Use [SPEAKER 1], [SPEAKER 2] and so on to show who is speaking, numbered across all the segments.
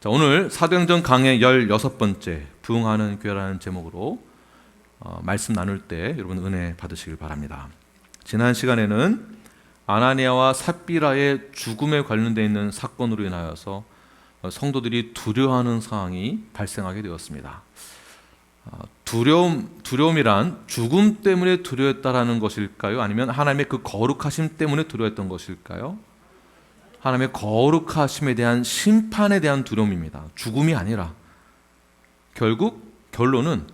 [SPEAKER 1] 자, 오늘 사도행전 강의 16번째 부흥하는 교회라는 제목으로 말씀 나눌 때 여러분 은혜 받으시길 바랍니다. 지난 시간에는 아나니아와 삽비라의 죽음에 관련되어 있는 사건으로 인하여서 성도들이 두려워하는 상황이 발생하게 되었습니다. 두려움이란 죽음 때문에 두려웠다라는 것일까요? 아니면 하나님의 그 거룩하심 때문에 두려웠던 것일까요? 하나님의 거룩하심에 대한 심판에 대한 두려움입니다. 죽음이 아니라 결국 결론은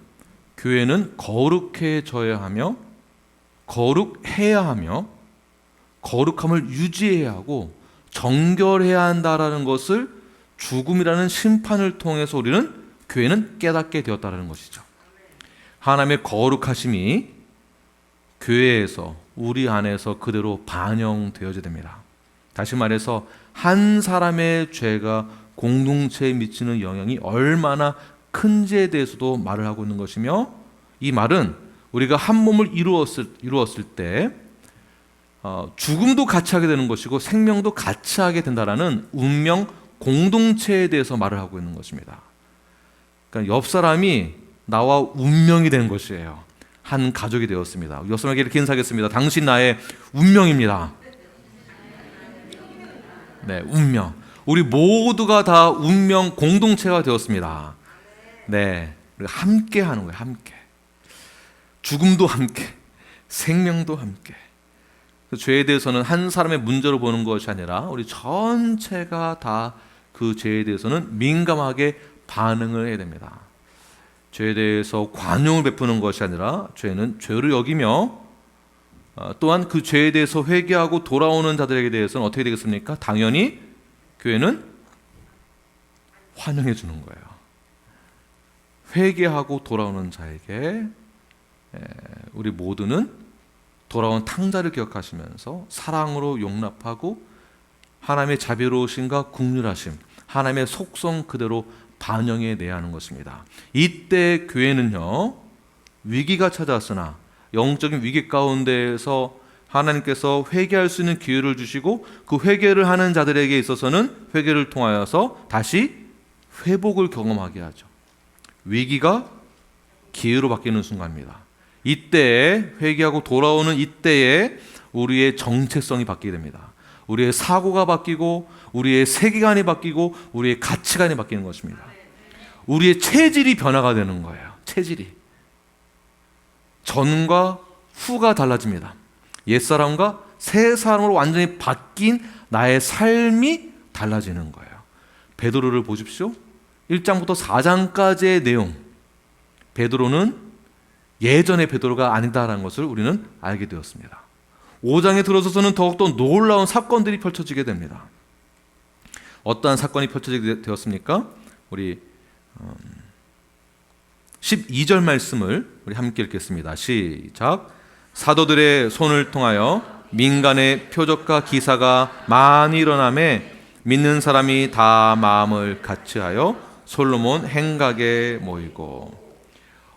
[SPEAKER 1] 교회는 거룩해져야 하며 거룩해야 하며 거룩함을 유지해야 하고 정결해야 한다라는 것을 죽음이라는 심판을 통해서 우리는 교회는 깨닫게 되었다는 것이죠. 하나님의 거룩하심이 교회에서 우리 안에서 그대로 반영되어져야 됩니다. 다시 말해서 한 사람의 죄가 공동체에 미치는 영향이 얼마나 큰지에 대해서도 말을 하고 있는 것이며, 이 말은 우리가 한 몸을 이루었을 때 죽음도 같이 하게 되는 것이고 생명도 같이 하게 된다라는 운명 공동체에 대해서 말을 하고 있는 것입니다. 그러니까 옆 사람이 나와 운명이 된 것이에요. 한 가족이 되었습니다. 옆 사람에게 이렇게 인사하겠습니다. 당신 나의 운명입니다. 네, 운명. 우리 모두가 다 운명 공동체가 되었습니다. 네, 우리가 함께 하는 거예요. 함께. 죽음도 함께, 생명도 함께. 죄에 대해서는 한 사람의 문제로 보는 것이 아니라 우리 전체가 다 그 죄에 대해서는 민감하게 반응을 해야 됩니다. 죄에 대해서 관용을 베푸는 것이 아니라 죄는 죄로 여기며 또한 그 죄에 대해서 회개하고 돌아오는 자들에게 대해서는 어떻게 되겠습니까? 당연히 교회는 환영해 주는 거예요. 회개하고 돌아오는 자에게 우리 모두는 돌아온 탕자를 기억하시면서 사랑으로 용납하고 하나님의 자비로우심과 긍휼하심, 하나님의 속성 그대로 반영해 내야 하는 것입니다. 이때 교회는요, 위기가 찾아왔으나 영적인 위기 가운데에서 하나님께서 회개할 수 있는 기회를 주시고 그 회개를 하는 자들에게 있어서는 회개를 통하여서 다시 회복을 경험하게 하죠. 위기가 기회로 바뀌는 순간입니다. 이때에 회개하고 돌아오는 이때에 우리의 정체성이 바뀌게 됩니다. 우리의 사고가 바뀌고 우리의 세계관이 바뀌고 우리의 가치관이 바뀌는 것입니다. 우리의 체질이 변화가 되는 거예요. 체질이. 전과 후가 달라집니다. 옛사람과 새사람으로 완전히 바뀐 나의 삶이 달라지는 거예요. 베드로를 보십시오. 1장부터 4장까지의 내용. 베드로는 예전의 베드로가 아니다라는 것을 우리는 알게 되었습니다. 5장에 들어서서는 더욱더 놀라운 사건들이 펼쳐지게 됩니다. 어떠한 사건이 펼쳐지게 되었습니까? 우리 12절 말씀을 우리 함께 읽겠습니다. 시작. 사도들의 손을 통하여 민간의 표적과 기사가 많이 일어나매 믿는 사람이 다 마음을 같이하여 솔로몬 행각에 모이고,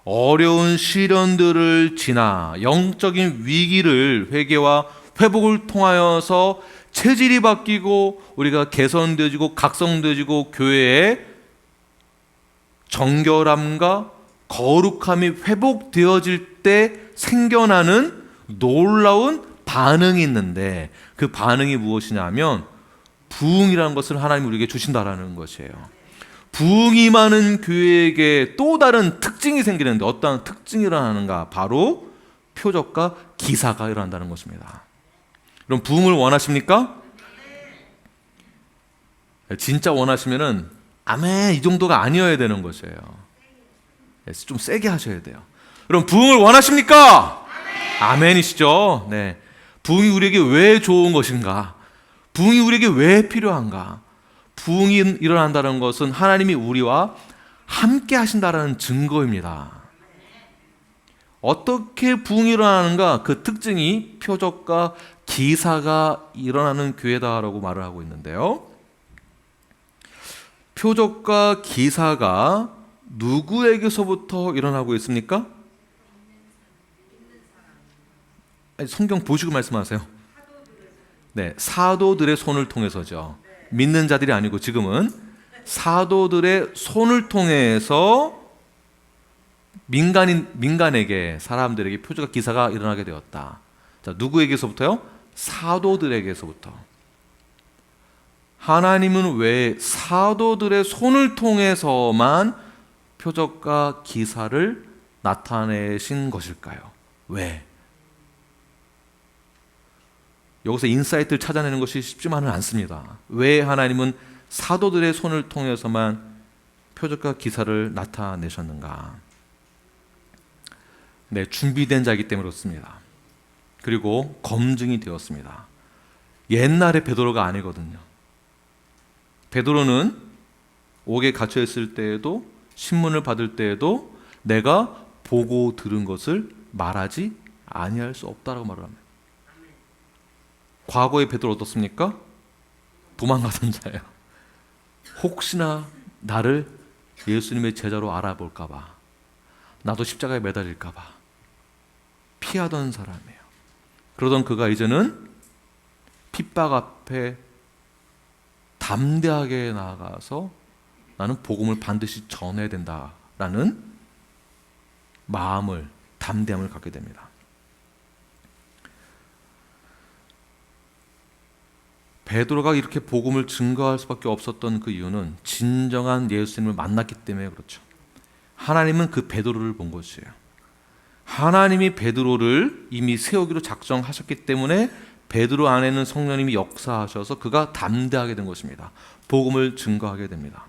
[SPEAKER 1] 어려운 시련들을 지나 영적인 위기를 회개와 회복을 통하여서 체질이 바뀌고 우리가 개선되어지고 각성되어지고 교회의 정결함과 거룩함이 회복되어질 때 생겨나는 놀라운 반응이 있는데, 그 반응이 무엇이냐 하면 부흥이라는 것을 하나님이 우리에게 주신다라는 것이에요. 부흥이 많은 교회에게 또 다른 특징이 생기는데 어떠한 특징이 일어나는가? 바로 표적과 기사가 일어난다는 것입니다. 그럼 부흥을 원하십니까? 진짜 원하시면은 아멘 이 정도가 아니어야 되는 것이에요. 좀 세게 하셔야 돼요. 그럼 부흥을 원하십니까? 아멘이시죠? 네. 부흥이 우리에게 왜 좋은 것인가? 부흥이 우리에게 왜 필요한가? 부흥이 일어난다는 것은 하나님이 우리와 함께 하신다는 증거입니다. 어떻게 부흥이 일어나는가? 그 특징이 표적과 기사가 일어나는 교회다라고 말을 하고 있는데요. 표적과 기사가 누구에게서부터 일어나고 있습니까? 성경 보시고 말씀하세요. 네, 사도들의 손을 통해서죠. 믿는 자들이 아니고 지금은 사도들의 손을 통해서 민간에게, 사람들에게 표적과 기사가 일어나게 되었다. 자, 누구에게서부터요? 사도들에게서부터. 하나님은 왜 사도들의 손을 통해서만 표적과 기사를 나타내신 것일까요? 왜? 여기서 인사이트를 찾아내는 것이 쉽지만은 않습니다. 왜 하나님은 사도들의 손을 통해서만 표적과 기사를 나타내셨는가? 네, 준비된 자이기 때문에 그렇습니다. 그리고 검증이 되었습니다. 옛날의 베드로가 아니거든요. 베드로는 옥에 갇혀 있을 때에도, 신문을 받을 때에도 내가 보고 들은 것을 말하지 아니할 수 없다라고 말을 합니다. 과거의 베드로 어떻습니까? 도망가던 자예요. 혹시나 나를 예수님의 제자로 알아볼까 봐, 나도 십자가에 매달릴까 봐 피하던 사람이에요. 그러던 그가 이제는 핍박 앞에 담대하게 나아가서 나는 복음을 반드시 전해야 된다라는 마음을, 담대함을 갖게 됩니다. 베드로가 이렇게 복음을 증거할 수밖에 없었던 그 이유는 진정한 예수님을 만났기 때문에 그렇죠. 하나님은 그 베드로를 본 것이에요. 하나님이 베드로를 이미 세우기로 작정하셨기 때문에 베드로 안에는 성령님이 역사하셔서 그가 담대하게 된 것입니다. 복음을 증거하게 됩니다.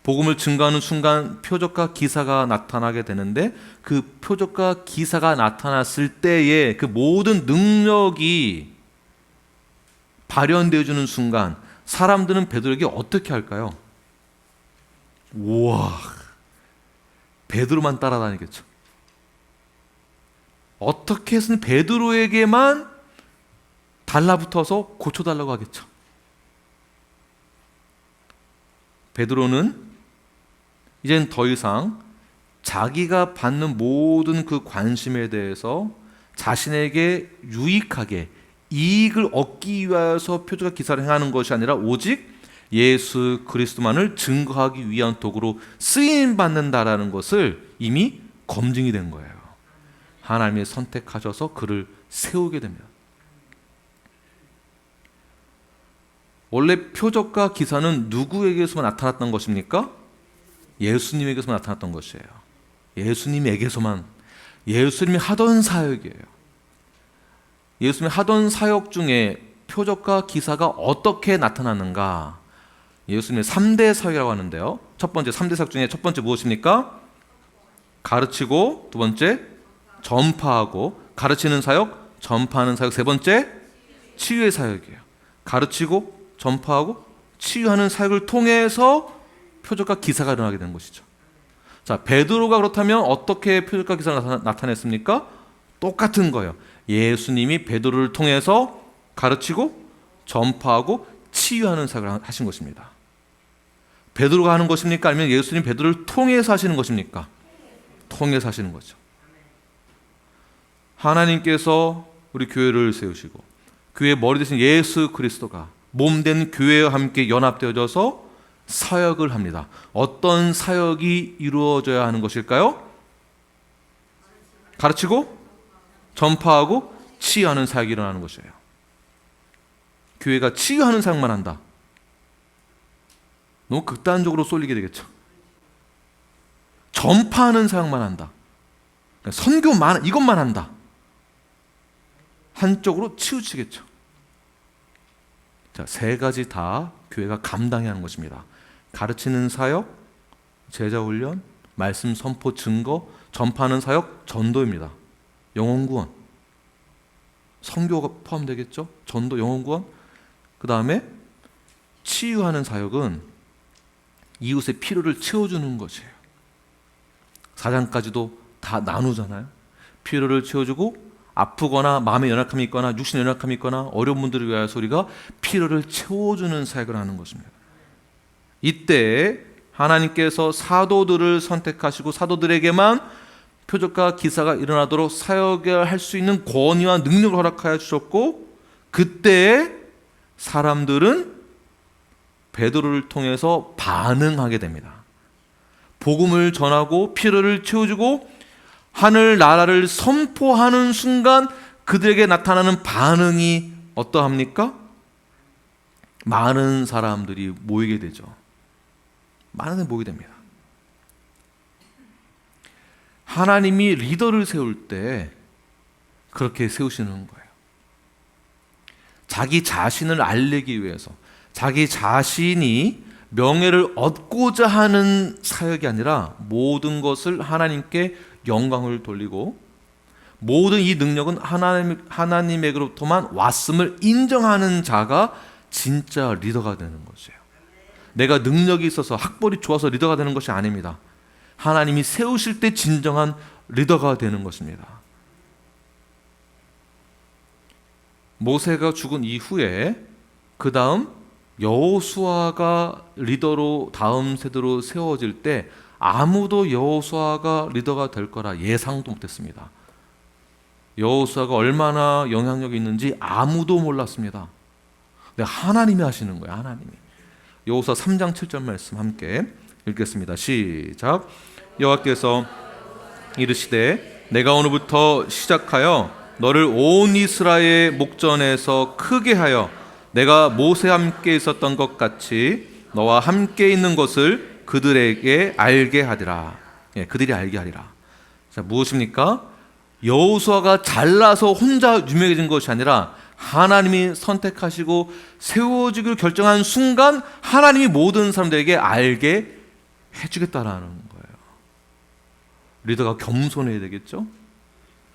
[SPEAKER 1] 복음을 증거하는 순간 표적과 기사가 나타나게 되는데, 그 표적과 기사가 나타났을 때에 그 모든 능력이 발현되어 주는 순간 사람들은 베드로에게 어떻게 할까요? 우와, 베드로만 따라다니겠죠. 어떻게 해서는 베드로에게만 달라붙어서 고쳐달라고 하겠죠. 베드로는 이젠 더 이상 자기가 받는 모든 그 관심에 대해서 자신에게 유익하게 이익을 얻기 위해서 표적과 기사를 행하는 것이 아니라 오직 예수 그리스도만을 증거하기 위한 도구로 쓰임받는다라는 것을 이미 검증이 된 거예요. 하나님이 선택하셔서 그를 세우게 됩니다. 원래 표적과 기사는 누구에게서만 나타났던 것입니까? 예수님에게서만 나타났던 것이에요. 예수님에게서만, 예수님이 하던 사역이에요. 예수님이 하던 사역 중에 표적과 기사가 어떻게 나타났는가? 예수님의 3대 사역이라고 하는데요. 첫 번째, 3대 사역 중에 첫 번째 무엇입니까? 가르치고, 두 번째 전파하고, 가르치는 사역, 전파하는 사역, 세 번째 치유의 사역이에요. 가르치고 전파하고 치유하는 사역을 통해서 표적과 기사가 일어나게 되는 것이죠. 자, 베드로가 그렇다면 어떻게 표적과 기사가 나타냈습니까? 똑같은 거예요. 예수님이 베드로를 통해서 가르치고 전파하고 치유하는 사역을 하신 것입니다. 베드로가 하는 것입니까? 아니면 예수님 베드로를 통해서 하시는 것입니까? 통해서 하시는 거죠. 하나님께서 우리 교회를 세우시고 교회의 머리 되신 예수 그리스도가 몸된 교회와 함께 연합되어져서 사역을 합니다. 어떤 사역이 이루어져야 하는 것일까요? 가르치고 전파하고 치유하는 사역이 일어나는 것이에요. 교회가 치유하는 사역만 한다. 너무 극단적으로 쏠리게 되겠죠. 전파하는 사역만 한다. 선교만, 이것만 한다. 한쪽으로 치우치겠죠. 자, 세 가지 다 교회가 감당해야 하는 것입니다. 가르치는 사역, 제자 훈련, 말씀 선포 증거, 전파하는 사역, 전도입니다. 영혼 구원, 선교가 포함되겠죠. 전도, 영혼 구원. 그 다음에 치유하는 사역은 이웃의 필요를 채워주는 것이에요. 4장까지도 다 나누잖아요. 필요를 채워주고, 아프거나 마음에 연약함이 있거나 육신에 연약함이 있거나 어려운 분들을 위하여서 우리가 필요를 채워주는 사역을 하는 것입니다. 이때 하나님께서 사도들을 선택하시고 사도들에게만 표적과 기사가 일어나도록 사역을 할 수 있는 권위와 능력을 허락하여 주셨고, 그때 사람들은 베드로를 통해서 반응하게 됩니다. 복음을 전하고 필요를 채워주고 하늘 나라를 선포하는 순간 그들에게 나타나는 반응이 어떠합니까? 많은 사람들이 모이게 되죠. 많은 사람이 모이게 됩니다. 하나님이 리더를 세울 때 그렇게 세우시는 거예요. 자기 자신을 알리기 위해서, 자기 자신이 명예를 얻고자 하는 사역이 아니라 모든 것을 하나님께 영광을 돌리고 모든 이 능력은 하나님에게로부터만 왔음을 인정하는 자가 진짜 리더가 되는 것이에요. 내가 능력이 있어서 학벌이 좋아서 리더가 되는 것이 아닙니다. 하나님이 세우실 때 진정한 리더가 되는 것입니다. 모세가 죽은 이후에 그 다음 여호수아가 리더로 다음 세대로 세워질 때 아무도 여호수아가 리더가 될 거라 예상도 못했습니다. 여호수아가 얼마나 영향력이 있는지 아무도 몰랐습니다. 근데 하나님이 하시는 거예요. 하나님이. 여호수아 3장 7절 말씀 함께 읽겠습니다. 시작. 여호와께서 이르시되 내가 오늘부터 시작하여 너를 온 이스라엘 목전에서 크게 하여 내가 모세와 함께 있었던 것 같이 너와 함께 있는 것을 그들에게 알게 하리라. 예, 그들이 알게 하리라. 자, 무엇입니까? 여호수아가 잘나서 혼자 유명해진 것이 아니라 하나님이 선택하시고 세워지기로 결정한 순간 하나님이 모든 사람들에게 알게 해주겠다라는 거예요. 리더가 겸손해야 되겠죠?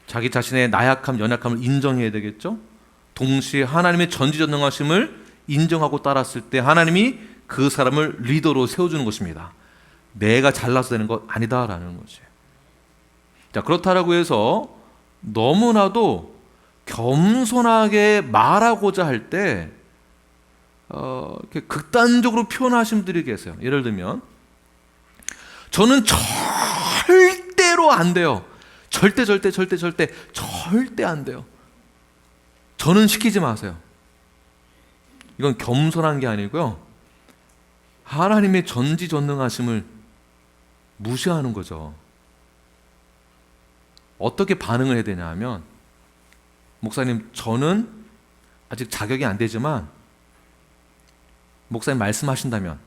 [SPEAKER 1] 자기 자신의 나약함, 연약함을 인정해야 되겠죠? 동시에 하나님의 전지전능하심을 인정하고 따랐을 때 하나님이 그 사람을 리더로 세워주는 것입니다. 내가 잘나서 되는 것 아니다라는 거지. 자, 그렇다라고 해서 너무나도 겸손하게 말하고자 할 때 이렇게 극단적으로 표현하신 분들이 계세요. 예를 들면 저는 절대로 안 돼요. 절대 안 돼요. 저는 시키지 마세요. 이건 겸손한 게 아니고요. 하나님의 전지전능하심을 무시하는 거죠. 어떻게 반응을 해야 되냐 하면 목사님 저는 아직 자격이 안 되지만 목사님 말씀하신다면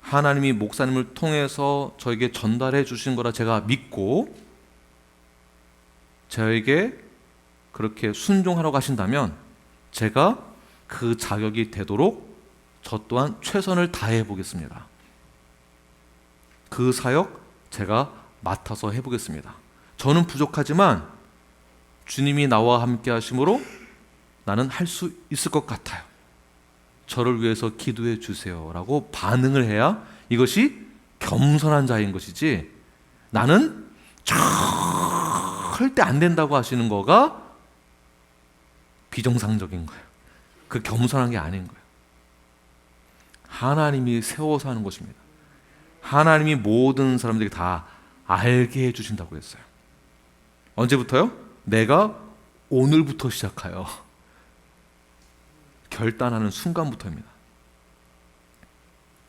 [SPEAKER 1] 하나님이 목사님을 통해서 저에게 전달해 주신 거라 제가 믿고 저에게 그렇게 순종하라고 하신다면 제가 그 자격이 되도록 저 또한 최선을 다해 보겠습니다. 그 사역 제가 맡아서 해보겠습니다. 저는 부족하지만 주님이 나와 함께 하심으로 나는 할 수 있을 것 같아요. 저를 위해서 기도해 주세요 라고 반응을 해야 이것이 겸손한 자인 것이지 나는 절대 안 된다고 하시는 거가 비정상적인 거예요. 그 겸손한 게 아닌 거예요. 하나님이 세워서 하는 것입니다. 하나님이 모든 사람들에게 다 알게 해주신다고 했어요. 언제부터요? 내가 오늘부터 시작하여 결단하는 순간부터입니다.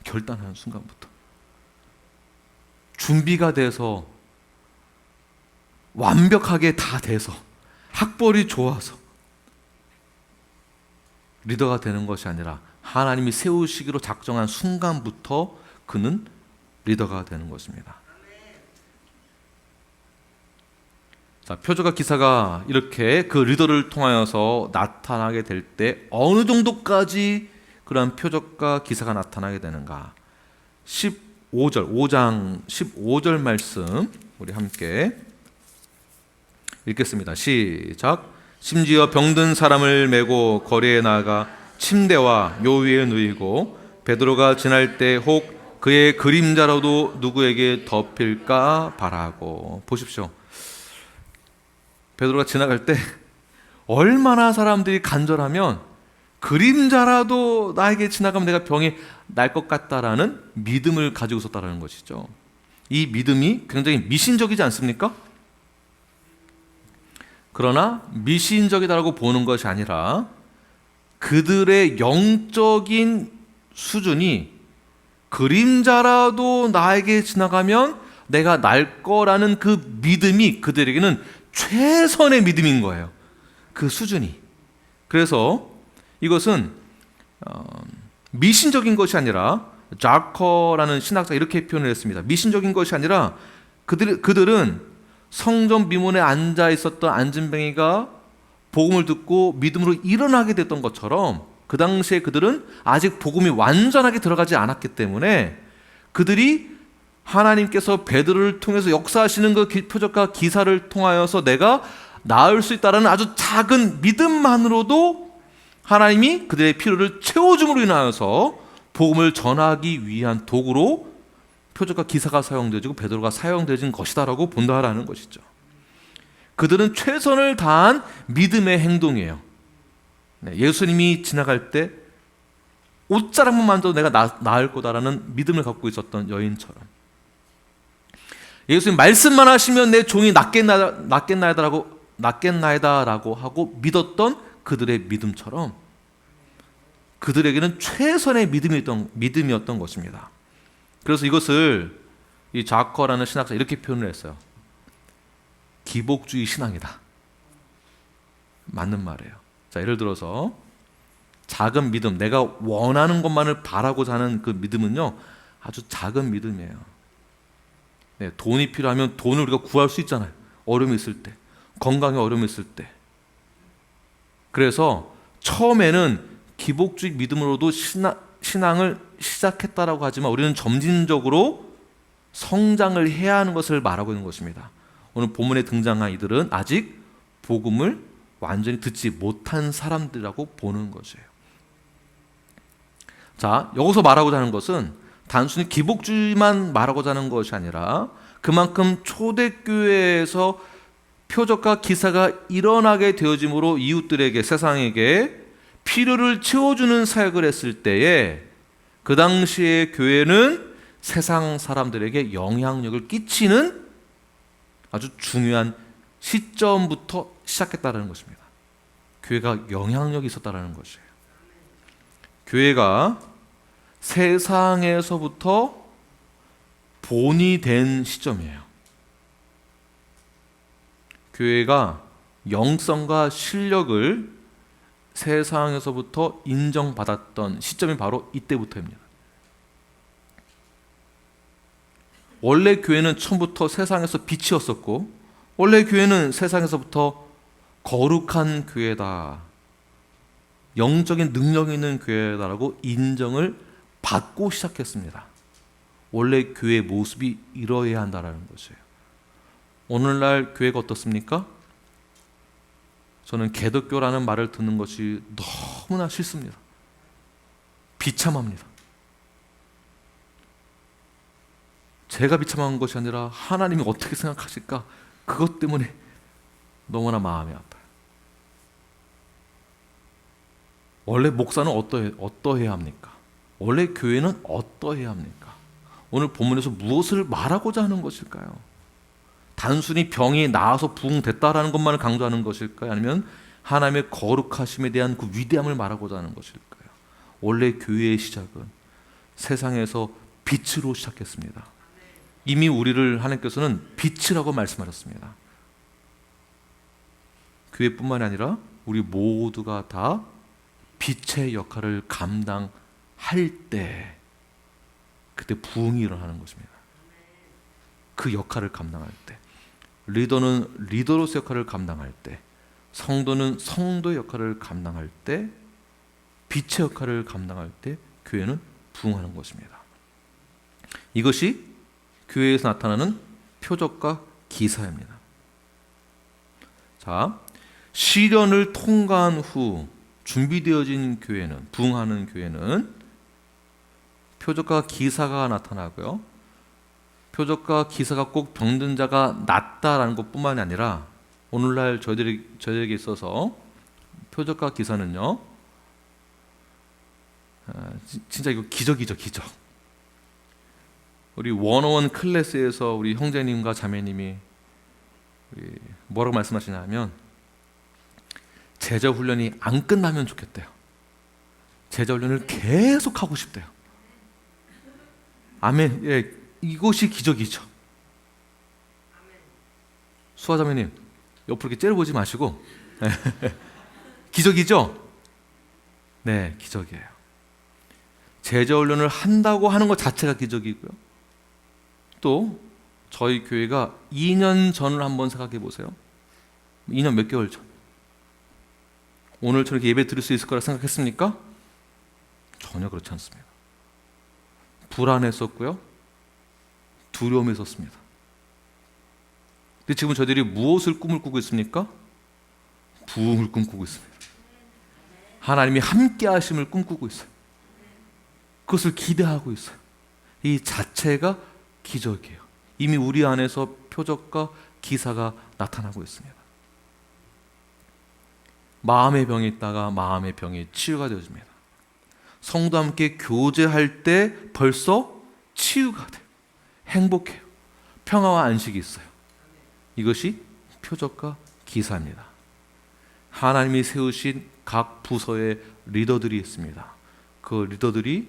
[SPEAKER 1] 결단하는 순간부터 준비가 돼서 완벽하게 다 돼서 학벌이 좋아서 리더가 되는 것이 아니라 하나님이 세우시기로 작정한 순간부터 그는 리더가 되는 것입니다. 자, 표적과 기사가 이렇게 그 리더를 통하여서 나타나게 될 때 어느 정도까지 그러한 표적과 기사가 나타나게 되는가? 5장 15절 말씀 우리 함께 읽겠습니다. 시작. 심지어 병든 사람을 메고 거리에 나가 침대와 묘 위에 누이고 베드로가 지날 때 혹 그의 그림자라도 누구에게 덮일까 바라고. 보십시오. 베드로가 지나갈 때 얼마나 사람들이 간절하면 그림자라도 나에게 지나가면 내가 병이 날 것 같다라는 믿음을 가지고 있었다는 것이죠. 이 믿음이 굉장히 미신적이지 않습니까? 그러나 미신적이다라고 보는 것이 아니라 그들의 영적인 수준이 그림자라도 나에게 지나가면 내가 날 거라는 그 믿음이 그들에게는 최선의 믿음인 거예요. 그 수준이. 그래서 이것은 미신적인 것이 아니라, 자커라는 신학자가 이렇게 표현을 했습니다. 미신적인 것이 아니라 그들은 성전 미문에 앉아 있었던 안진뱅이가 복음을 듣고 믿음으로 일어나게 됐던 것처럼, 그 당시에 그들은 아직 복음이 완전하게 들어가지 않았기 때문에 그들이 하나님께서 베드로를 통해서 역사하시는 그 표적과 기사를 통하여서 내가 나을 수 있다는 아주 작은 믿음만으로도 하나님이 그들의 필요를 채워줌으로 인하여서 복음을 전하기 위한 도구로 표적과 기사가 사용되어지고 베드로가 사용되어진 것이다라고 본다라는 것이죠. 그들은 최선을 다한 믿음의 행동이에요. 예수님이 지나갈 때 옷자락만 만져도 내가 나을 거다라는 믿음을 갖고 있었던 여인처럼, 예수님 말씀만 하시면 내 종이 낫겠나이다라고 하고 믿었던 그들의 믿음처럼 그들에게는 최선의 믿음이었던 것입니다. 그래서 이것을 이 자커라는 신학자 이렇게 표현을 했어요. 기복주의 신앙이다. 맞는 말이에요. 자, 예를 들어서 작은 믿음, 내가 원하는 것만을 바라고자 하는 그 믿음은요, 아주 작은 믿음이에요. 네, 돈이 필요하면 돈을 우리가 구할 수 있잖아요. 어려움이 있을 때, 건강에 어려움이 있을 때. 그래서 처음에는 기복주의 믿음으로도 신앙을 시작했다라고 하지만 우리는 점진적으로 성장을 해야 하는 것을 말하고 있는 것입니다. 오늘 본문에 등장한 이들은 아직 복음을 완전히 듣지 못한 사람들이라고 보는 것이에요. 자, 여기서 말하고자 하는 것은 단순히 기복주의만 말하고자 하는 것이 아니라 그만큼 초대교회에서 표적과 기사가 일어나게 되어짐으로 이웃들에게, 세상에게 필요를 채워주는 사역을 했을 때에 그 당시의 교회는 세상 사람들에게 영향력을 끼치는 아주 중요한 시점부터 시작했다는 것입니다. 교회가 영향력이 있었다는 것이에요. 교회가 세상에서부터 본이 된 시점이에요. 교회가 영성과 실력을 세상에서부터 인정받았던 시점이 바로 이때부터입니다. 원래 교회는 처음부터 세상에서 빛이었었고, 원래 교회는 세상에서부터 거룩한 교회다, 영적인 능력 있는 교회다라고 인정을 받고 시작했습니다. 원래 교회의 모습이 이러해야 한다는 것이에요. 오늘날 교회가 어떻습니까? 저는 개독교라는 말을 듣는 것이 너무나 싫습니다. 비참합니다. 제가 비참한 것이 아니라 하나님이 어떻게 생각하실까? 그것 때문에 너무나 마음이 아파요. 원래 목사는 어떠해야 합니까? 원래 교회는 어떠해야 합니까? 오늘 본문에서 무엇을 말하고자 하는 것일까요? 단순히 병이 나아서 부흥됐다라는 것만을 강조하는 것일까요? 아니면 하나님의 거룩하심에 대한 그 위대함을 말하고자 하는 것일까요? 원래 교회의 시작은 세상에서 빛으로 시작했습니다. 이미 우리를 하나님께서는 빛이라고 말씀하셨습니다. 교회뿐만 아니라 우리 모두가 다 빛의 역할을 감당할 때, 그때 부흥이 일어나는 것입니다. 그 역할을 감당할 때, 리더는 리더로서 역할을 감당할 때, 성도는 성도의 역할을 감당할 때, 빛의 역할을 감당할 때 교회는 부흥하는 것입니다. 이것이 교회에서 나타나는 표적과 기사입니다. 자, 시련을 통과한 후 준비되어진 교회는, 부흥하는 교회는 표적과 기사가 나타나고요. 표적과 기사가 꼭 병든 자가 낫다라는 것뿐만이 아니라 오늘날 저희들에게 있어서 표적과 기사는요, 진짜 이거 기적이죠, 기적. 우리 101 클래스에서 우리 형제님과 자매님이 뭐라고 말씀하시냐면 제자 훈련이 안 끝나면 좋겠대요. 제자 훈련을 계속 하고 싶대요. 아멘. 예, 이것이 기적이죠. 수아자매님, 옆으로 이렇게 째려보지 마시고 기적이죠? 네, 기적이에요. 제자훈련을 한다고 하는 것 자체가 기적이고요. 또 저희 교회가 2년 전을 한번 생각해 보세요. 2년 몇 개월 전. 오늘 저렇게 예배 드릴 수 있을 거라 생각했습니까? 전혀 그렇지 않습니다. 불안했었고요. 두려움했었습니다. 근데 지금 저희들이 무엇을 꿈을 꾸고 있습니까? 부흥을 꿈꾸고 있습니다. 하나님이 함께 하심을 꿈꾸고 있어요. 그것을 기대하고 있어요. 이 자체가 기적이에요. 이미 우리 안에서 표적과 기사가 나타나고 있습니다. 마음의 병이 있다가 마음의 병이 치유가 되어집니다. 성도와 함께 교제할 때 벌써 치유가 돼요. 행복해요. 평화와 안식이 있어요. 이것이 표적과 기사입니다. 하나님이 세우신 각 부서의 리더들이 있습니다. 그 리더들이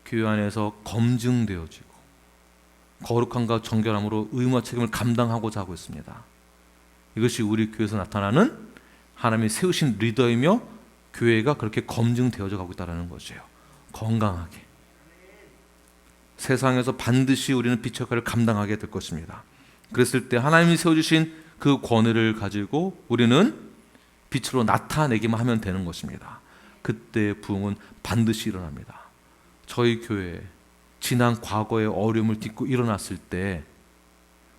[SPEAKER 1] 교회 안에서 검증되어지고 거룩함과 정결함으로 의무와 책임을 감당하고자 하고 있습니다. 이것이 우리 교회에서 나타나는 하나님이 세우신 리더이며 교회가 그렇게 검증되어져 가고 있다는 것이에요. 건강하게. 세상에서 반드시 우리는 빛의 역할을 감당하게 될 것입니다. 그랬을 때 하나님이 세워주신 그 권위를 가지고 우리는 빛으로 나타내기만 하면 되는 것입니다. 그때 부흥은 반드시 일어납니다. 저희 교회 지난 과거의 어려움을 딛고 일어났을 때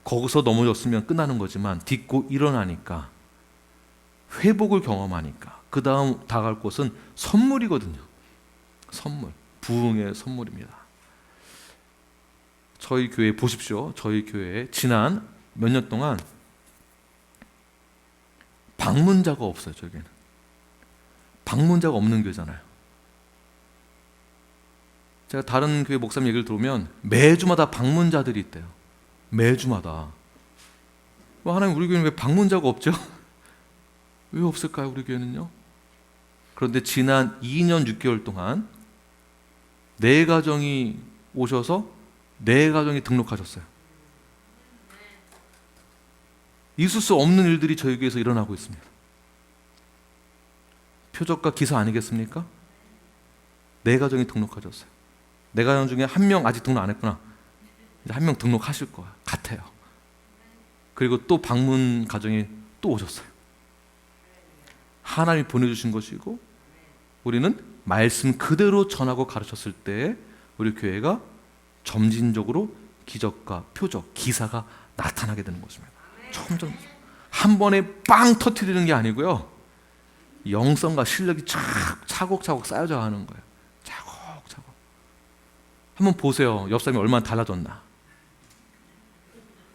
[SPEAKER 1] 거기서 넘어졌으면 끝나는 거지만 딛고 일어나니까 회복을 경험하니까 그 다음 다가갈 곳은 선물이거든요. 선물, 부흥의 선물입니다. 저희 교회 보십시오. 저희 교회에 지난 몇 년 동안 방문자가 없어요. 저기는 방문자가 없는 교회잖아요. 제가 다른 교회 목사님 얘기를 들으면 매주마다 방문자들이 있대요. 매주마다. 하나님, 우리 교회는 왜 방문자가 없죠? 왜 없을까요? 우리 교회는요. 그런데 지난 2년 6개월 동안 4가정이 오셔서 4가정이 등록하셨어요. 있을 수 없는 일들이 저희 교회에서 일어나고 있습니다. 표적과 기사 아니겠습니까? 4가정이 등록하셨어요. 4가정 중에 1명 아직 등록 안 했구나. 이제 1명 등록하실 거야. 같아요. 그리고 또 방문 가정이 또 오셨어요. 하나님이 보내주신 것이고 우리는 말씀 그대로 전하고 가르쳤을 때 우리 교회가 점진적으로 기적과 표적, 기사가 나타나게 되는 것입니다. 점점 한 번에 빵 터뜨리는 게 아니고요. 영성과 실력이 차곡차곡 쌓여져 가는 거예요. 차곡차곡. 한번 보세요. 옆 사람이 얼마나 달라졌나.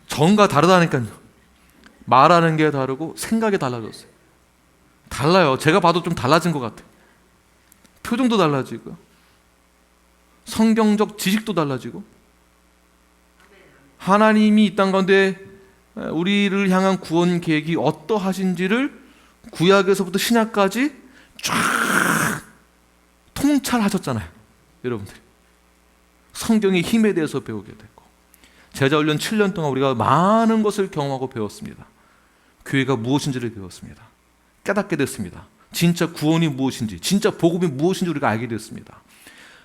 [SPEAKER 1] 전과 다르다니까요. 말하는 게 다르고 생각이 달라졌어요. 달라요. 제가 봐도 좀 달라진 것 같아요. 표정도 달라지고요. 성경적 지식도 달라지고 하나님이 이 땅 가운데 우리를 향한 구원 계획이 어떠하신지를 구약에서부터 신약까지 쫙 통찰하셨잖아요. 여러분들이 성경의 힘에 대해서 배우게 됐고 제자훈련 7년 동안 우리가 많은 것을 경험하고 배웠습니다. 교회가 무엇인지를 배웠습니다. 깨닫게 됐습니다. 진짜 구원이 무엇인지, 진짜 복음이 무엇인지 우리가 알게 됐습니다.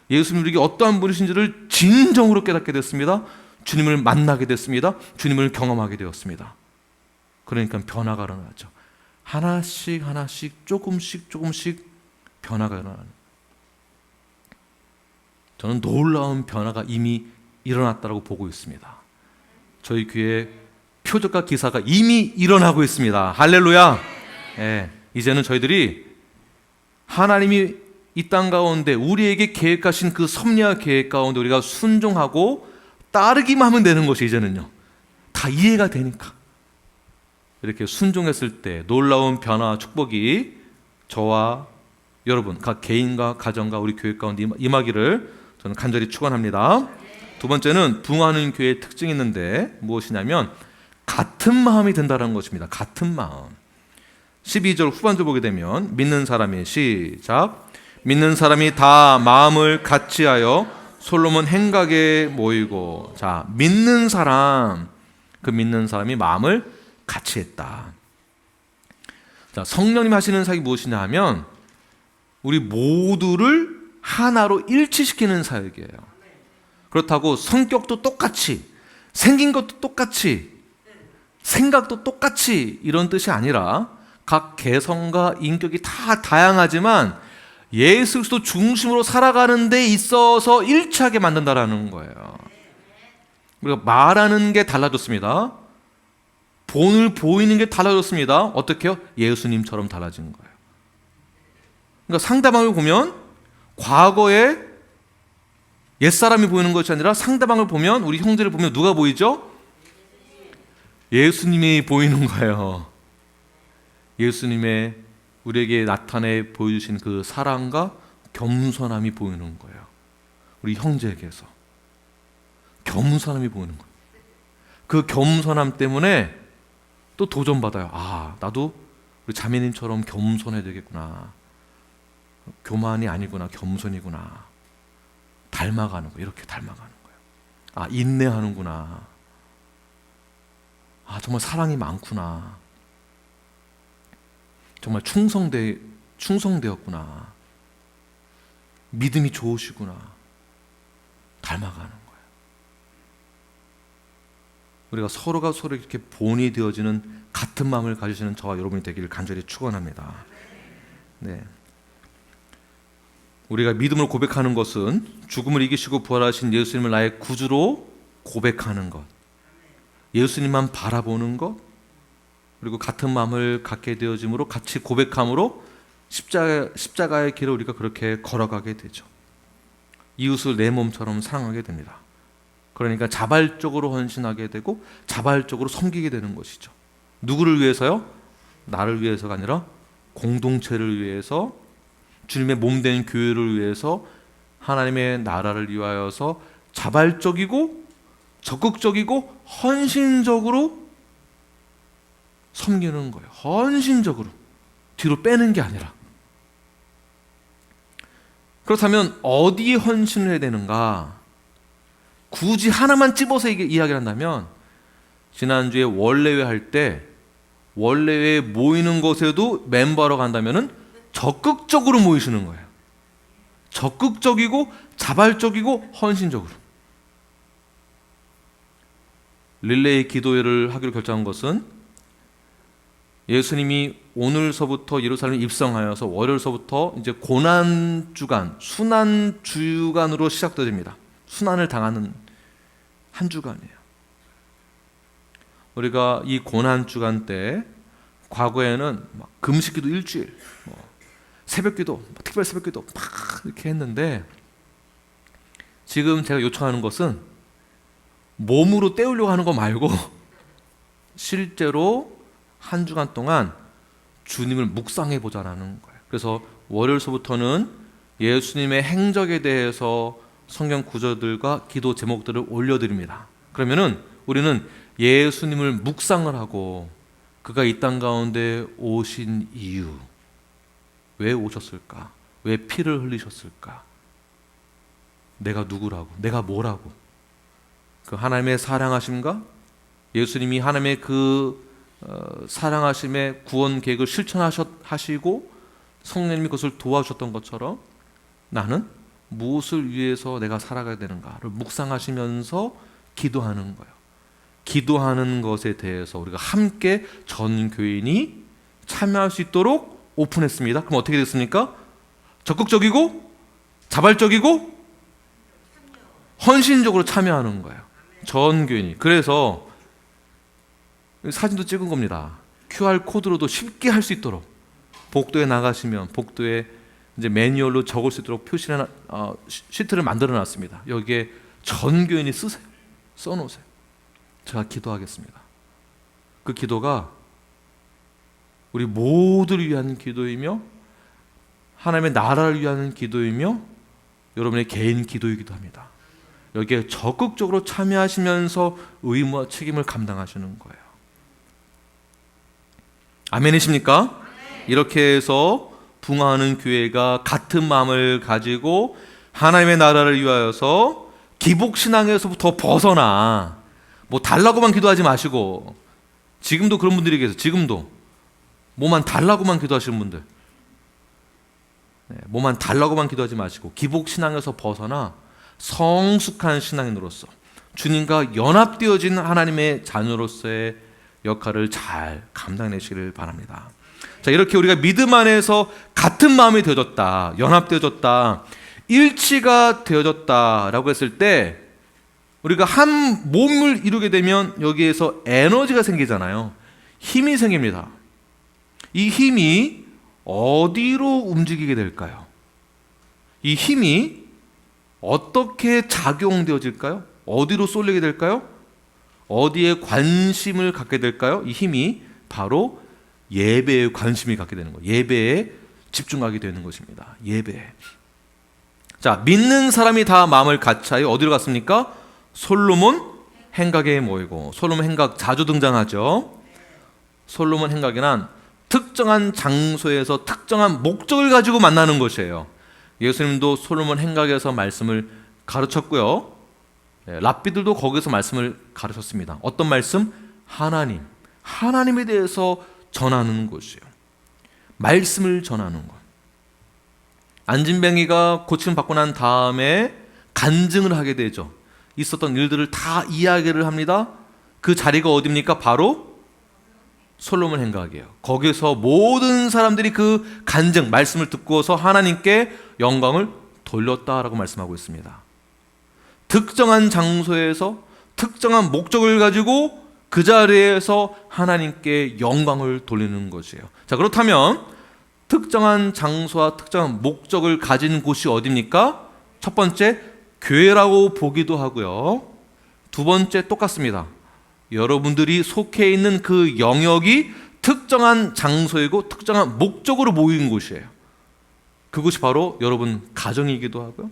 [SPEAKER 1] 예수님 우리에게 어떠한 분이신지를 진정으로 깨닫게 됐습니다. 주님을 만나게 됐습니다. 주님을 경험하게 되었습니다. 그러니까 변화가 일어나죠. 하나씩 조금씩 변화가 일어나는. 저는 놀라운 변화가 이미 일어났다고 보고 있습니다. 저희 교회 표적과 기사가 이미 일어나고 있습니다. 할렐루야. 예, 이제는 저희들이 하나님이 이 땅 가운데 우리에게 계획하신 그 섭리와 계획 가운데 우리가 순종하고 따르기만 하면 되는 것이 이제는요. 다 이해가 되니까. 이렇게 순종했을 때 놀라운 변화와 축복이 저와 여러분, 각 개인과 가정과 우리 교회 가운데 임하기를 저는 간절히 축원합니다. 두 번째는 부흥하는 교회의 특징이 있는데 무엇이냐면 같은 마음이 된다는 것입니다. 같은 마음. 12절 후반절 보게 되면 믿는 사람이 시작. 믿는 사람이 다 마음을 같이하여 솔로몬 행각에 모이고, 자, 믿는 사람, 그 믿는 사람이 마음을 같이 했다. 자, 성령님 하시는 사역이 무엇이냐 하면 우리 모두를 하나로 일치시키는 사역이에요. 그렇다고 성격도 똑같이, 생긴 것도 똑같이, 생각도 똑같이 이런 뜻이 아니라 각 개성과 인격이 다 다양하지만 예수 그리스도 중심으로 살아가는 데 있어서 일치하게 만든다라는 거예요. 우리가 말하는 게 달라졌습니다. 본을 보이는 게 달라졌습니다. 어떻게 해요? 예수님처럼 달라진 거예요. 그러니까 상대방을 보면 과거에 옛사람이 보이는 것이 아니라 상대방을 보면, 우리 형제를 보면 누가 보이죠? 예수님이 보이는 거예요. 예수님의 우리에게 나타내 보여주신 그 사랑과 겸손함이 보이는 거예요. 우리 형제에게서 겸손함이 보이는 거예요. 그 겸손함 때문에 또 도전받아요. 아, 나도 우리 자매님처럼 겸손해야 되겠구나. 교만이 아니구나, 겸손이구나. 닮아가는 거예요. 이렇게 닮아가는 거예요. 아, 인내하는구나. 아, 정말 사랑이 많구나. 정말 충성되었구나. 믿음이 좋으시구나. 닮아가는 거예요. 우리가 서로가 서로 이렇게 본이 되어지는 같은 마음을 가지시는 저와 여러분이 되기를 간절히 축원합니다. 네. 우리가 믿음으로 고백하는 것은 죽음을 이기시고 부활하신 예수님을 나의 구주로 고백하는 것, 예수님만 바라보는 것, 그리고 같은 마음을 갖게 되어짐으로 같이 고백함으로 십자가의 길을 우리가 그렇게 걸어가게 되죠. 이웃을 내 몸처럼 사랑하게 됩니다. 그러니까 자발적으로 헌신하게 되고 자발적으로 섬기게 되는 것이죠. 누구를 위해서요? 나를 위해서가 아니라 공동체를 위해서, 주님의 몸된 교회를 위해서, 하나님의 나라를 위하여서 자발적이고 적극적이고 헌신적으로 섬기는 거예요. 헌신적으로. 뒤로 빼는 게 아니라. 그렇다면 어디에 헌신을 해야 되는가? 굳이 하나만 찝어서 이야기를 한다면, 지난주에 원래회 할 때 원래회 모이는 곳에도 멤버로 간다면 적극적으로 모이시는 거예요. 적극적이고 자발적이고 헌신적으로. 릴레이 기도회를 하기로 결정한 것은 예수님이 오늘서부터 예루살렘에 입성하여서 월요일서부터 이제 고난 주간, 순환 주간으로 시작됩니다. 순환을 당하는 한 주간이에요. 우리가 이 고난 주간 때 과거에는 막 금식기도 일주일, 새벽기도, 특별 새벽기도 막 이렇게 했는데, 지금 제가 요청하는 것은 몸으로 때우려고 하는 거 말고 실제로 한 주간 동안 주님을 묵상해 보자라는 거예요. 그래서 월요일서부터는 예수님의 행적에 대해서 성경 구절들과 기도 제목들을 올려드립니다. 그러면은 우리는 예수님을 묵상을 하고, 그가 이 땅 가운데 오신 이유, 왜 오셨을까? 왜 피를 흘리셨을까? 내가 누구라고? 내가 뭐라고? 그 하나님의 사랑하심과 예수님이 하나님의 그 사랑하심의 구원 계획을 실천하시고 성령님이 그것을 도와주셨던 것처럼 나는 무엇을 위해서 내가 살아가야 되는가를 묵상하시면서 기도하는 거예요. 기도하는 것에 대해서 우리가 함께 전 교인이 참여할 수 있도록 오픈했습니다. 그럼 어떻게 됐습니까? 적극적이고 자발적이고 헌신적으로 참여하는 거예요. 전 교인이. 그래서 사진도 찍은 겁니다. QR 코드로도 쉽게 할 수 있도록 복도에 나가시면 복도에 이제 매뉴얼로 적을 수 있도록 시트를 만들어 놨습니다. 여기에 전 교인이 쓰세요. 써놓으세요. 제가 기도하겠습니다. 그 기도가 우리 모두를 위한 기도이며 하나님의 나라를 위한 기도이며 여러분의 개인 기도이기도 합니다. 여기에 적극적으로 참여하시면서 의무와 책임을 감당하시는 거예요. 아멘이십니까? 이렇게 해서 붕화하는 교회가 같은 마음을 가지고 하나님의 나라를 위하여서 기복신앙에서부터 벗어나 뭐 달라고만 기도하지 마시고, 지금도 그런 분들이 계세요. 지금도 뭐만 달라고만 기도하시는 분들, 뭐만 달라고만 기도하지 마시고 기복신앙에서 벗어나 성숙한 신앙인으로서 주님과 연합되어진 하나님의 자녀로서의 역할을 잘 감당하시기를 바랍니다. 자, 이렇게 우리가 믿음 안에서 같은 마음이 되어졌다, 연합되어졌다, 일치가 되어졌다라고 했을 때 우리가 한 몸을 이루게 되면 여기에서 에너지가 생기잖아요. 힘이 생깁니다. 이 힘이 어디로 움직이게 될까요? 이 힘이 어떻게 작용되어질까요? 어디로 쏠리게 될까요? 어디에 관심을 갖게 될까요? 이 힘이 바로 예배에 관심이 갖게 되는 거예요. 예배에 집중하게 되는 것입니다. 예배. 자, 믿는 사람이 다 마음을 같이하여 어디로 갔습니까? 솔로몬 행각에 모이고. 솔로몬 행각 자주 등장하죠. 솔로몬 행각에는 특정한 장소에서 특정한 목적을 가지고 만나는 것이에요. 예수님도 솔로몬 행각에서 말씀을 가르쳤고요. 랍비들도 거기서 말씀을 가르쳤습니다. 어떤 말씀? 하나님에 대해서 전하는 것이에요. 말씀을 전하는 것. 안진뱅이가 고침 받고 난 다음에 간증을 하게 되죠. 있었던 일들을 다 이야기를 합니다. 그 자리가 어디입니까? 바로 솔로몬 행각이에요. 거기서 모든 사람들이 그 간증, 말씀을 듣고서 하나님께 영광을 돌렸다라고 말씀하고 있습니다. 특정한 장소에서 특정한 목적을 가지고 그 자리에서 하나님께 영광을 돌리는 것이에요. 자, 그렇다면 특정한 장소와 특정한 목적을 가진 곳이 어디입니까? 첫 번째, 교회라고 보기도 하고요. 두 번째, 똑같습니다. 여러분들이 속해 있는 그 영역이 특정한 장소이고 특정한 목적으로 모인 곳이에요. 그곳이 바로 여러분 가정이기도 하고요.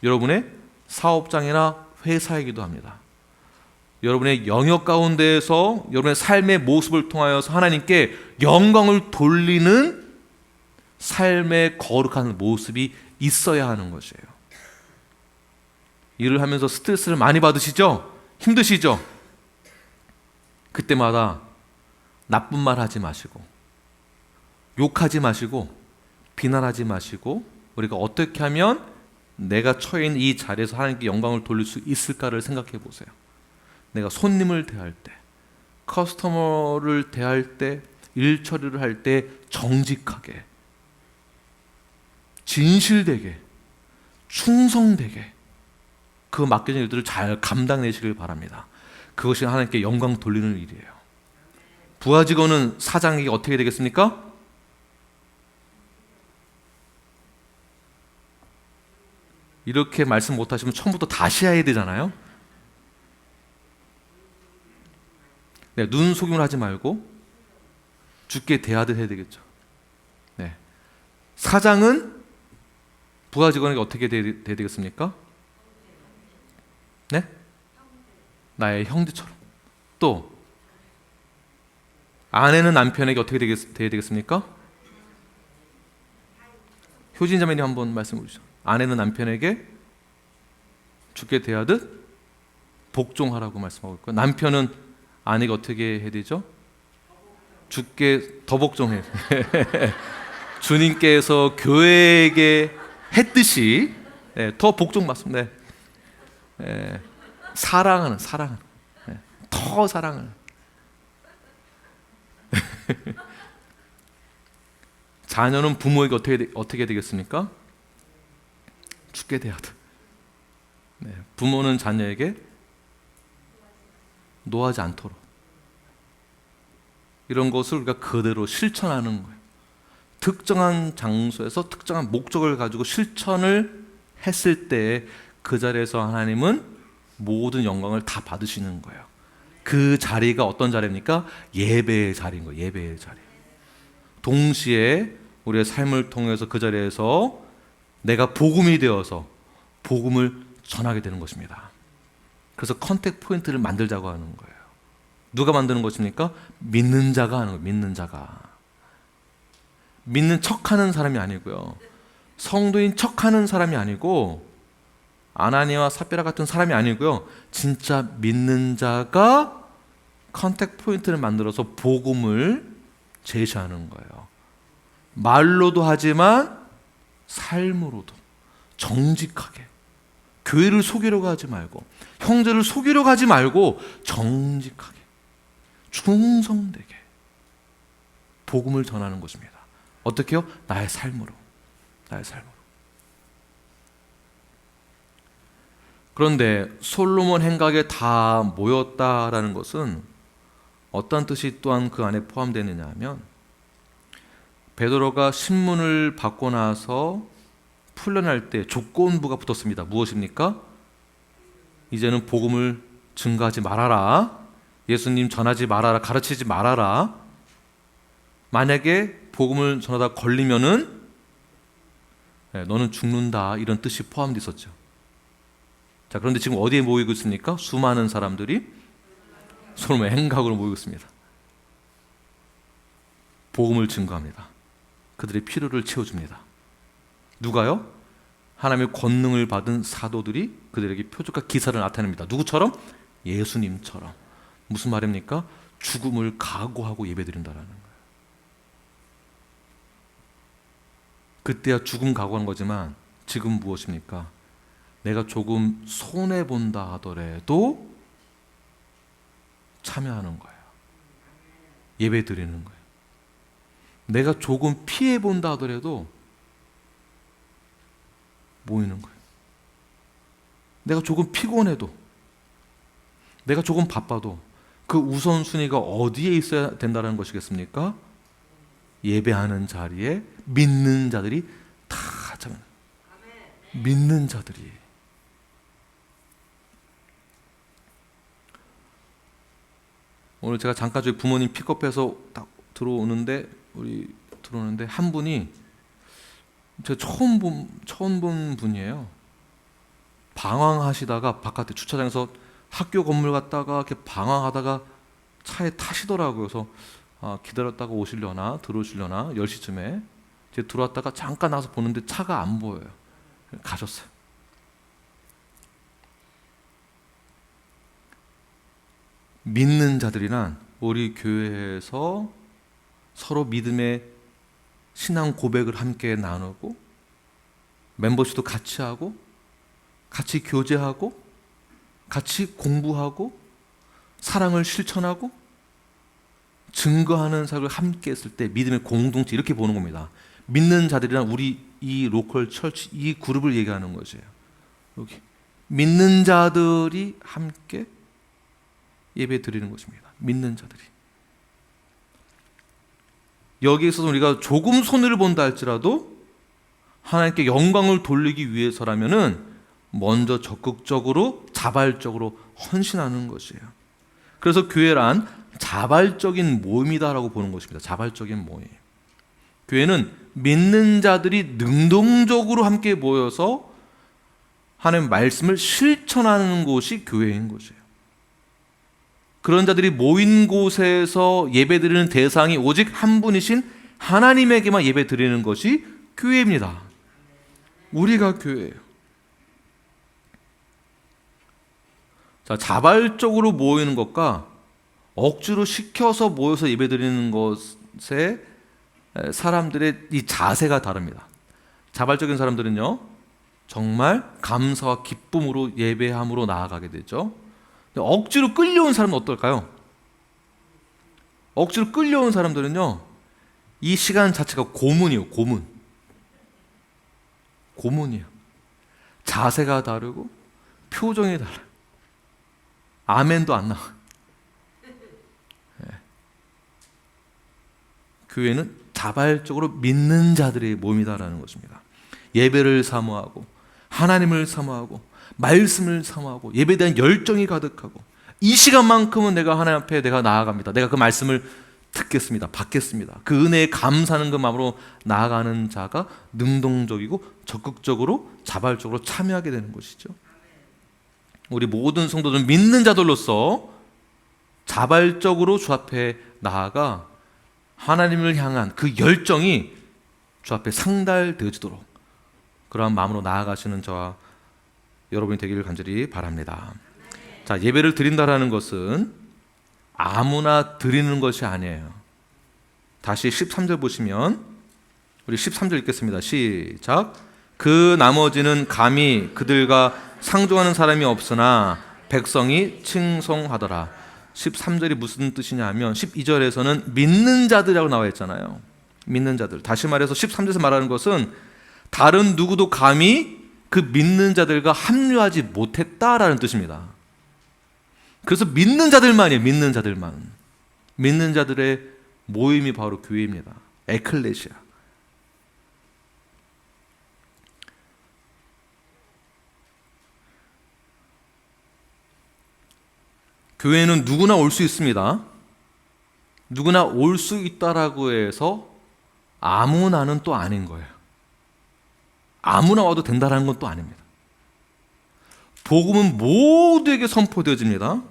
[SPEAKER 1] 여러분의 사업장이나 회사이기도 합니다. 여러분의 영역 가운데에서 여러분의 삶의 모습을 통하여서 하나님께 영광을 돌리는 삶의 거룩한 모습이 있어야 하는 것이에요. 일을 하면서 스트레스를 많이 받으시죠? 힘드시죠? 그때마다 나쁜 말 하지 마시고, 욕하지 마시고, 비난하지 마시고, 우리가 어떻게 하면 내가 처해 있는 이 자리에서 하나님께 영광을 돌릴 수 있을까를 생각해 보세요. 내가 손님을 대할 때, 커스터머를 대할 때, 일 처리를 할 때 정직하게, 진실되게, 충성되게 그 맡겨진 일들을 잘 감당내시길 바랍니다. 그것이 하나님께 영광 돌리는 일이에요. 부하 직원은 사장에게 어떻게 되겠습니까? 이렇게 말씀 못하시면 처음부터 다시 해야 되잖아요. 네, 눈속임을 하지 말고 주께 대하듯 해야 되겠죠. 네. 사장은 부하 직원에게 어떻게 돼야 되겠습니까? 네? 나의 형제처럼. 또 아내는 남편에게 어떻게 돼야 되겠습니까? 효진자매님 한번 말씀해 주시죠. 아내는 남편에게 주께 대하듯 복종하라고 말씀하고 있고, 남편은 아내가 어떻게 해야 되죠? 주께 더 복종해. 주님께서 교회에게 했듯이 더 복종 맞습니다. 사랑하는 더 사랑하는. 자녀는 부모에게 어떻게 되겠습니까? 주께 대하듯. 부모는 자녀에게 노하지 않도록. 이런 것을 우리가 그대로 실천하는 거예요. 특정한 장소에서 특정한 목적을 가지고 실천을 했을 때 그 자리에서 하나님은 모든 영광을 다 받으시는 거예요. 그 자리가 어떤 자리입니까? 예배의 자리인 거예요. 예배의 자리. 동시에 우리의 삶을 통해서 그 자리에서 내가 복음이 되어서 복음을 전하게 되는 것입니다. 그래서 컨택 포인트를 만들자고 하는 거예요. 누가 만드는 것입니까? 믿는 자가 하는 거예요. 믿는 자가. 믿는 척하는 사람이 아니고요. 성도인 척하는 사람이 아니고 아나니아와 삽비라 같은 사람이 아니고요. 진짜 믿는 자가 컨택 포인트를 만들어서 복음을 제시하는 거예요. 말로도 하지만 삶으로도 정직하게, 교회를 속이려고 하지 말고, 형제를 속이려고 하지 말고 정직하게, 충성되게 복음을 전하는 것입니다. 어떻게요? 나의 삶으로. 나의 삶으로. 그런데 솔로몬 행각에 다 모였다라는 것은 어떤 뜻이 또한 그 안에 포함되느냐 하면, 베드로가 신문을 받고 나서 풀려날 때 조건부가 붙었습니다. 무엇입니까? 이제는 복음을 증거하지 말아라. 예수님 전하지 말아라. 가르치지 말아라. 만약에 복음을 전하다 걸리면은 너는 죽는다. 이런 뜻이 포함되어 있었죠. 자, 그런데 지금 어디에 모이고 있습니까? 수많은 사람들이 솔로몬 행각으로 모이고 있습니다. 복음을 증거합니다. 그들의 필요를 채워줍니다. 누가요? 하나님의 권능을 받은 사도들이 그들에게 표적과 기사를 나타냅니다. 누구처럼? 예수님처럼. 무슨 말입니까? 죽음을 각오하고 예배드린다라는 거예요. 그때야 죽음 각오한 거지만 지금 무엇입니까? 내가 조금 손해본다 하더라도 참여하는 거예요. 예배드리는 거예요. 내가 조금 피해본다 하더라도 모이는 거예요. 내가 조금 피곤해도, 내가 조금 바빠도 그 우선순위가 어디에 있어야 된다는 것이겠습니까? 예배하는 자리에 믿는 자들이 다 하잖아요. 믿는 자들이. 오늘 제가 잠깐 저희 부모님 픽업해서 딱 들어오는데 한 분이 제가 처음 본 분이에요. 방황하시다가 바깥에 주차장에서 학교 건물 갔다가 이렇게 방황하다가 차에 타시더라고요. 그래서 기다렸다가 오시려나 들어오시려나 10시쯤에 제가 들어왔다가 잠깐 나와서 보는데 차가 안 보여요. 가셨어요. 믿는 자들이란 우리 교회에서 서로 믿음의 신앙 고백을 함께 나누고 멤버십도 같이 하고 같이 교제하고 같이 공부하고 사랑을 실천하고 증거하는 사역을 함께 했을 때 믿음의 공동체, 이렇게 보는 겁니다. 믿는 자들이란 우리 이 로컬 처치, 이 그룹을 얘기하는 것이에요. 여기 믿는 자들이 함께 예배 드리는 것입니다. 믿는 자들이. 여기에 있어서 우리가 조금 손해를 본다 할지라도 하나님께 영광을 돌리기 위해서라면은 먼저 적극적으로 자발적으로 헌신하는 것이에요. 그래서 교회란 자발적인 모임이다라고 보는 것입니다. 자발적인 모임. 교회는 믿는 자들이 능동적으로 함께 모여서 하나님의 말씀을 실천하는 곳이 교회인 것이에요. 그런 자들이 모인 곳에서 예배드리는 대상이 오직 한 분이신 하나님에게만 예배드리는 것이 교회입니다. 우리가 교회예요. 자, 자발적으로 모이는 것과 억지로 시켜서 모여서 예배드리는 것에 사람들의 이 자세가 다릅니다. 자발적인 사람들은요, 정말 감사와 기쁨으로 예배함으로 나아가게 되죠. 억지로 끌려온 사람은 어떨까요? 억지로 끌려온 사람들은요, 이 시간 자체가 고문이에요. 고문이에요. 자세가 다르고 표정이 달라요. 아멘도 안 나와요. 교회는 자발적으로 믿는 자들의 몸이다라는 것입니다. 예배를 사모하고 하나님을 사모하고 말씀을 사모하고 예배에 대한 열정이 가득하고 이 시간만큼은 내가 하나님 앞에 내가 나아갑니다. 내가 그 말씀을 듣겠습니다. 받겠습니다. 그 은혜에 감사하는 그 마음으로 나아가는 자가 능동적이고 적극적으로 자발적으로 참여하게 되는 것이죠. 우리 모든 성도들은 믿는 자들로서 자발적으로 주 앞에 나아가 하나님을 향한 그 열정이 주 앞에 상달되어지도록 그러한 마음으로 나아가시는 저와 여러분이 되기를 간절히 바랍니다. 자, 예배를 드린다라는 것은 아무나 드리는 것이 아니에요. 다시 13절 보시면 우리 13절 읽겠습니다. 시작. 그 나머지는 감히 그들과 상종하는 사람이 없으나 백성이 칭송하더라. 13절이 무슨 뜻이냐면 12절에서는 믿는 자들이라고 나와 있잖아요. 믿는 자들. 다시 말해서 13절에서 말하는 것은 다른 누구도 감히 그 믿는 자들과 합류하지 못했다라는 뜻입니다. 그래서 믿는 자들만이에요. 믿는 자들만. 믿는 자들의 모임이 바로 교회입니다. 에클레시아. 교회는 누구나 올 수 있습니다. 누구나 올 수 있다라고 해서 아무나는 또 아닌 거예요. 아무나 와도 된다라는 건 또 아닙니다. 복음은 모두에게 선포되어집니다.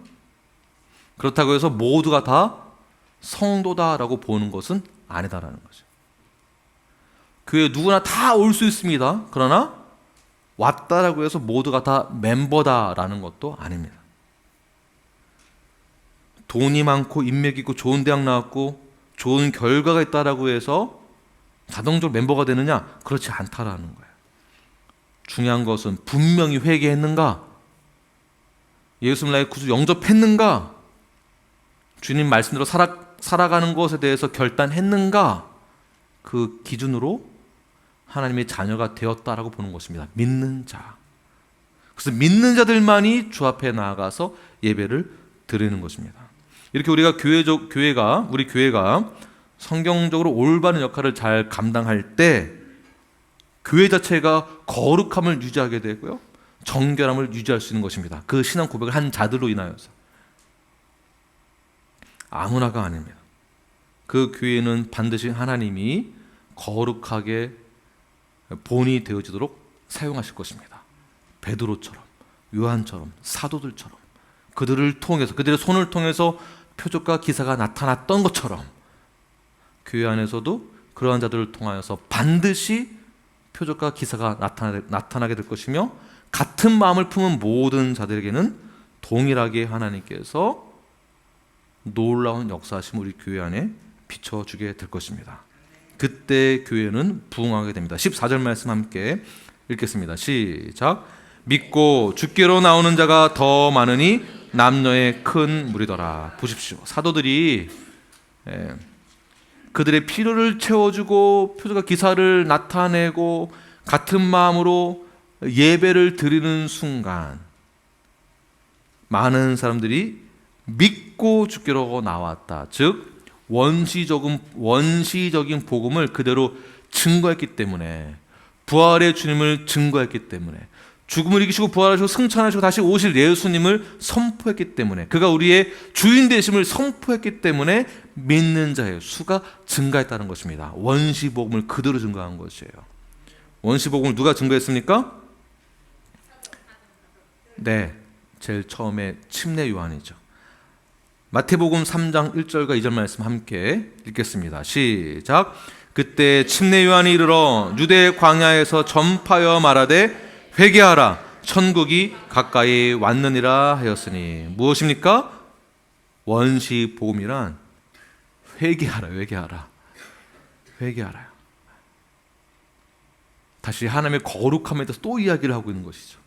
[SPEAKER 1] 그렇다고 해서 모두가 다 성도다라고 보는 것은 아니다라는 거죠. 교회 누구나 다 올 수 있습니다. 그러나 왔다라고 해서 모두가 다 멤버다라는 것도 아닙니다. 돈이 많고 인맥이 있고 좋은 대학 나왔고 좋은 결과가 있다라고 해서 자동적으로 멤버가 되느냐? 그렇지 않다라는 거예요. 중요한 것은 분명히 회개했는가? 예수님 나의 구주 영접했는가? 주님 말씀대로 살아가는 것에 대해서 결단했는가? 그 기준으로 하나님의 자녀가 되었다라고 보는 것입니다. 믿는 자. 그래서 믿는 자들만이 주 앞에 나아가서 예배를 드리는 것입니다. 이렇게 우리 교회가 성경적으로 올바른 역할을 잘 감당할 때 교회 자체가 거룩함을 유지하게 되고요, 정결함을 유지할 수 있는 것입니다. 그 신앙 고백을 한 자들로 인하여서. 아무나가 아닙니다. 그 교회는 반드시 하나님이 거룩하게 본이 되어지도록 사용하실 것입니다. 베드로처럼, 요한처럼, 사도들처럼 그들을 통해서, 그들의 손을 통해서 표적과 기사가 나타났던 것처럼 교회 안에서도 그러한 자들을 통하여서 반드시 표적과 기사가 나타나게 될 것이며, 같은 마음을 품은 모든 자들에게는 동일하게 하나님께서 놀라운 역사하심을 우리 교회 안에 비춰주게 될 것입니다. 그때 교회는 부흥하게 됩니다. 14절 말씀 함께 읽겠습니다. 시작. 믿고 주께로 나오는 자가 더 많으니 남녀의 큰 무리더라. 보십시오. 사도들이 그들의 필요를 채워주고 표적과 기사를 나타내고 같은 마음으로 예배를 드리는 순간 많은 사람들이 믿고 주께로 나왔다. 즉 원시적인 복음을 그대로 증거했기 때문에, 부활의 주님을 증거했기 때문에, 죽음을 이기시고 부활하시고 승천하시고 다시 오실 예수님을 선포했기 때문에, 그가 우리의 주인 되심을 선포했기 때문에 믿는 자의 수가 증가했다는 것입니다. 원시복음을 그대로 증거한 것이에요. 원시복음을 누가 증거했습니까? 네, 제일 처음에 침례 요한이죠. 마태복음 3장 1절과 2절 말씀 함께 읽겠습니다. 시작. 그때 침례 요한이 이르러 유대 광야에서 전파하여 말하되 회개하라, 천국이 가까이 왔느니라 하였으니. 무엇입니까? 원시 복음이란 회개하라. 다시 하나님의 거룩함에 대해서 또 이야기를 하고 있는 것이죠.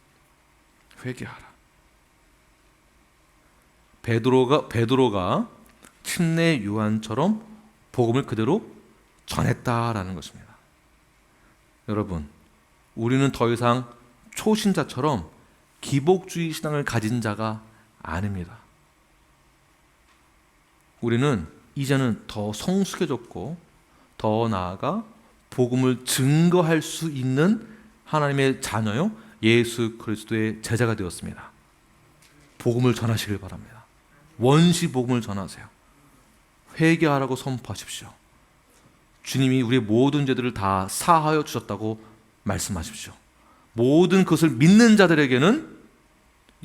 [SPEAKER 1] 회개하라. 베드로가 침례 요한처럼 복음을 그대로 전했다라는 것입니다. 여러분, 우리는 더 이상 초신자처럼 기복주의 신앙을 가진 자가 아닙니다. 우리는 이제는 더 성숙해졌고, 더 나아가 복음을 증거할 수 있는 하나님의 자녀요, 예수 그리스도의 제자가 되었습니다. 복음을 전하시길 바랍니다. 원시 복음을 전하세요. 회개하라고 선포하십시오. 주님이 우리의 모든 죄들을 다 사하여 주셨다고 말씀하십시오. 모든 것을 믿는 자들에게는,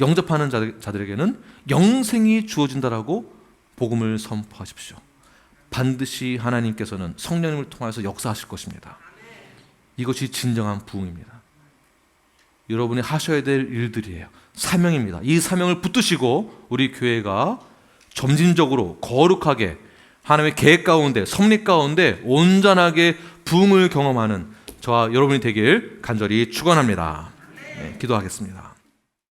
[SPEAKER 1] 영접하는 자들에게는 영생이 주어진다라고 복음을 선포하십시오. 반드시 하나님께서는 성령님을 통해서 역사하실 것입니다. 이것이 진정한 부흥입니다. 여러분이 하셔야 될 일들이에요. 사명입니다. 이 사명을 붙드시고 우리 교회가 점진적으로 거룩하게 하나님의 계획 가운데, 섭리 가운데 온전하게 부흥을 경험하는 저와 여러분이 되길 간절히 축원합니다. 네, 기도하겠습니다.